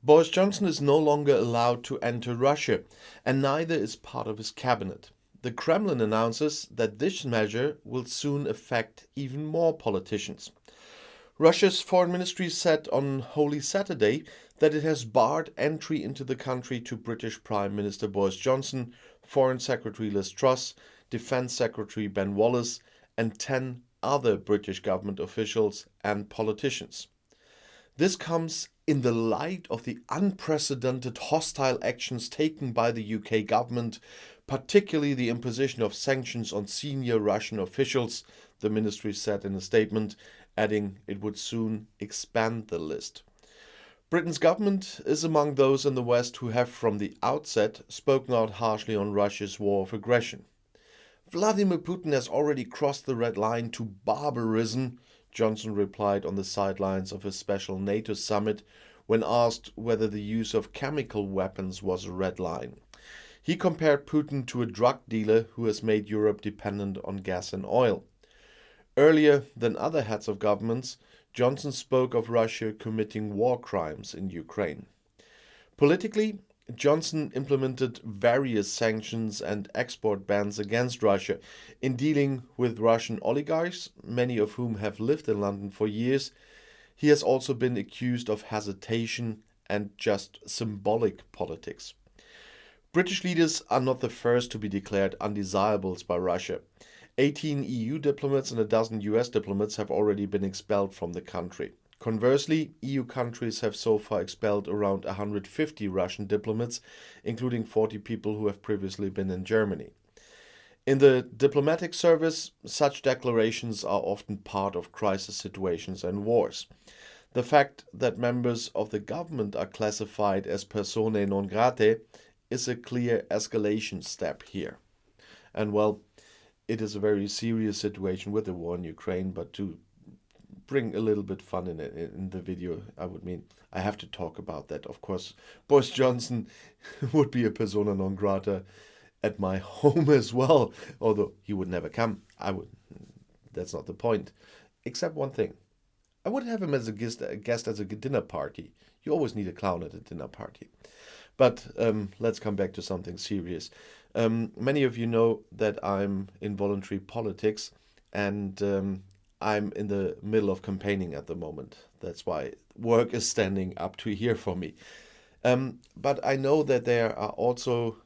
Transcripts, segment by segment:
Boris Johnson is no longer allowed to enter Russia, and neither is part of his cabinet. The Kremlin announces that this measure will soon affect even more politicians. Russia's foreign ministry said on Holy Saturday that it has barred entry into the country to British Prime Minister Boris Johnson, Foreign Secretary Liz Truss, Defence Secretary Ben Wallace, and 10 other British government officials and politicians. This comes in the light of the unprecedented hostile actions taken by the UK government, particularly the imposition of sanctions on senior Russian officials, the ministry said in a statement, adding it would soon expand the list. Britain's government is among those in the West who have from the outset spoken out harshly on Russia's war of aggression. Vladimir Putin has already crossed the red line to barbarism, Johnson replied on the sidelines of a special NATO summit when asked whether the use of chemical weapons was a red line. He compared Putin to a drug dealer who has made Europe dependent on gas and oil. Earlier than other heads of governments, Johnson spoke of Russia committing war crimes in Ukraine. Politically, Johnson implemented various sanctions and export bans against Russia in dealing with Russian oligarchs, many of whom have lived in London for years. He has also been accused of hesitation and just symbolic politics. British leaders are not the first to be declared undesirables by Russia. 18 EU diplomats and a dozen US diplomats have already been expelled from the country. Conversely, EU countries have so far expelled around 150 Russian diplomats, including 40 people who have previously been in Germany. In the diplomatic service, such declarations are often part of crisis situations and wars. The fact that members of the government are classified as personae non gratae is a clear escalation step here. And well, it is a very serious situation with the war in Ukraine, but to bring a little bit fun in the video, I have to talk about that. Of course, Boris Johnson would be a persona non grata at my home as well, although he would never come. That's not the point. Except one thing. I would have him as a guest at a dinner party. You always need a clown at a dinner party. But let's come back to something serious. Many of you know that I'm in voluntary politics, and I'm in the middle of campaigning at the moment. That's why work is standing up to here for me. But I know that there are also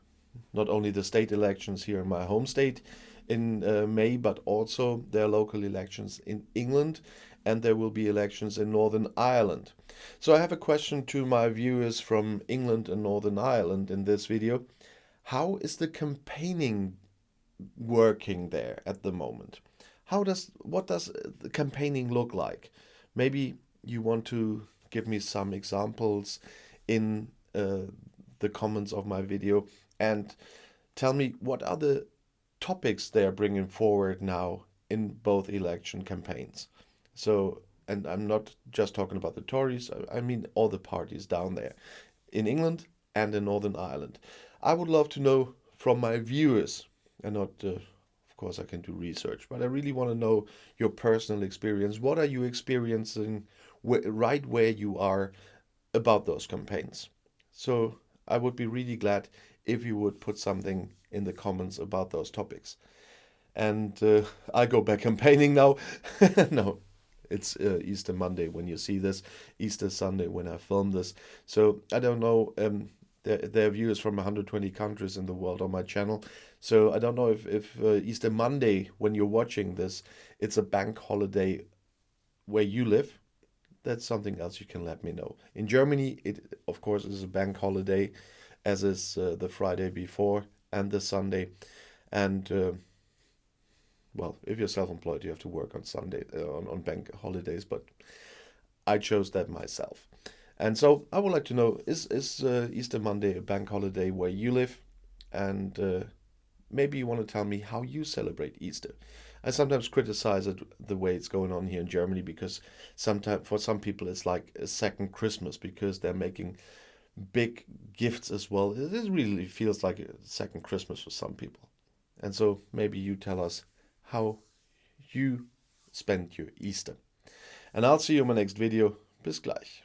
not only the state elections here in my home state in May, but also there are local elections in England, and there will be elections in Northern Ireland. So I have a question to my viewers from England and Northern Ireland in this video. How is the campaigning working there at the moment? What does the campaigning look like? Maybe you want to give me some examples in the comments of my video and tell me what are the topics they're bringing forward now in both election campaigns. So, and I'm not just talking about the Tories, I mean all the parties down there in England and in Northern Ireland. I would love to know from my viewers, and not, of course I can do research, but I really want to know your personal experience. What are you experiencing right where you are about those campaigns? So I would be really glad if you would put something in the comments about those topics. And I go back campaigning now. No, it's Easter Monday when you see this, Easter Sunday when I film this. So I don't know, there are viewers from 120 countries in the world on my channel. So I don't know if Easter Monday, when you're watching this, it's a bank holiday where you live. That's something else you can let me know. In Germany, it of course is a bank holiday, as is the Friday before and the Sunday. And well, if you're self-employed, you have to work on Sunday, on bank holidays, but I chose that myself. And so I would like to know, is Easter Monday a bank holiday where you live? And maybe you want to tell me how you celebrate Easter. I sometimes criticize it, the way it's going on here in Germany, because sometimes for some people it's like a second Christmas, because they're making big gifts as well. It really feels like a second Christmas for some people. And so maybe you tell us how you spend your Easter. And I'll see you in my next video. Bis gleich.